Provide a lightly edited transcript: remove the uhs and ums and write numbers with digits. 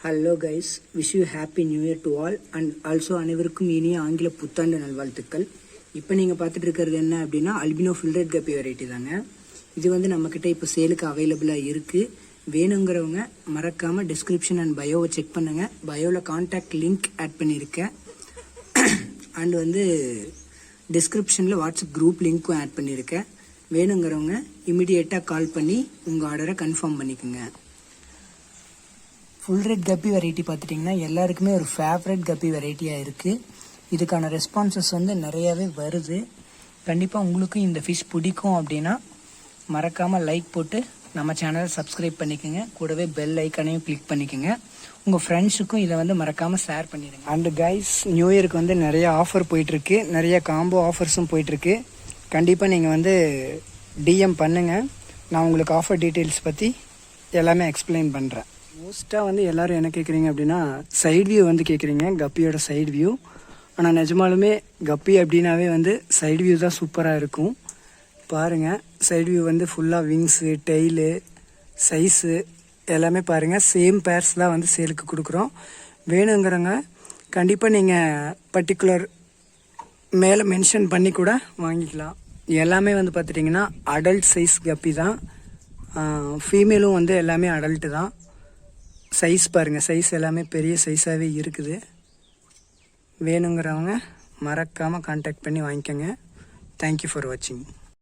Hello guys, wish you happy new year to all and also அனைவருக்கும் இனிய ஆங்கில புத்தாண்டு நல்வாழ்த்துக்கள். இப்போ நீங்கள் பார்த்துட்டு இருக்கிறது என்ன அப்படின்னா அல்பினோ ஃபில்டர்ட் கப்பி வெரைட்டி தாங்க. இது வந்து நம்மக்கிட்ட இப்போ சேலுக்கு அவைலபிளாக இருக்குது. வேணுங்கிறவங்க மறக்காமல் டிஸ்கிரிப்ஷன் அண்ட் பயோவை செக் பண்ணுங்கள். பயோவில் கான்டாக்ட் லிங்க் ஆட் பண்ணியிருக்கேன். அண்ட் வந்து டிஸ்கிரிப்ஷனில் வாட்ஸ்அப் குரூப் லிங்க்கும் ஆட் பண்ணியிருக்கேன். வேணுங்கிறவங்க இமிடியேட்டாக கால் பண்ணி உங்கள் ஆர்டரை கன்ஃபார்ம் பண்ணிக்கோங்க. ஃபுல் ரெட் கப்பி வெரைட்டி பார்த்துட்டிங்கன்னா எல்லாருக்குமே ஒரு ஃபேவரட் கப்பி வெரைட்டியாக இருக்குது. இதுக்கான ரெஸ்பான்சஸ் வந்து நிறையாவே வருது. கண்டிப்பாக உங்களுக்கும் இந்த ஃபிஷ் பிடிக்கும் அப்படின்னா மறக்காமல் லைக் போட்டு நம்ம சேனலை சப்ஸ்கிரைப் பண்ணிக்கோங்க. கூடவே பெல் ஐக்கானையும் கிளிக் பண்ணிக்கோங்க. உங்கள் ஃப்ரெண்ட்ஸுக்கும் இதை வந்து மறக்காமல் ஷேர் பண்ணிடுங்க. அண்டு கைஸ், நியூ இயருக்கு வந்து நிறைய ஆஃபர் போயிட்டுருக்கு, நிறைய காம்போ ஆஃபர்ஸும் போயிட்டுருக்கு. கண்டிப்பாக நீங்கள் வந்து டிஎம் பண்ணுங்கள். நான் உங்களுக்கு ஆஃபர் டீட்டெயில்ஸ் பற்றி எல்லாமே எக்ஸ்பிளைன் பண்ணுறேன். மோஸ்ட்டாக வந்து எல்லோரும் என்ன கேட்குறீங்க அப்படின்னா சைட் வியூ வந்து கேட்குறீங்க, கப்பியோட சைடு வியூ. ஆனால் நிஜமாலுமே கப்பி அப்படின்னாவே வந்து சைடு வியூ தான் சூப்பராக இருக்கும். பாருங்கள், சைடு வியூ வந்து ஃபுல்லாக விங்ஸு, டெய்லு, சைஸு எல்லாமே பாருங்கள். சேம் பேர்ஸ் தான் வந்து சேலுக்கு கொடுக்குறோம். வேணுங்கிறவங்க கண்டிப்பாக நீங்கள் பர்டிகுலர் மேலே மென்ஷன் பண்ணி கூட வாங்கிக்கலாம். எல்லாமே வந்து பார்த்துட்டிங்கன்னா அடல்ட் சைஸ் கப்பி தான். ஃபீமேலும் வந்து எல்லாமே அடல்ட்டு தான். சைஸ் பாருங்கள், சைஸ் எல்லாமே பெரிய சைஸாகவே இருக்குது. வேணுங்கிறவங்க மறக்காமல் கான்டாக்ட் பண்ணி வாங்கிக்கோங்க. தேங்க்யூ ஃபார் வாட்சிங்.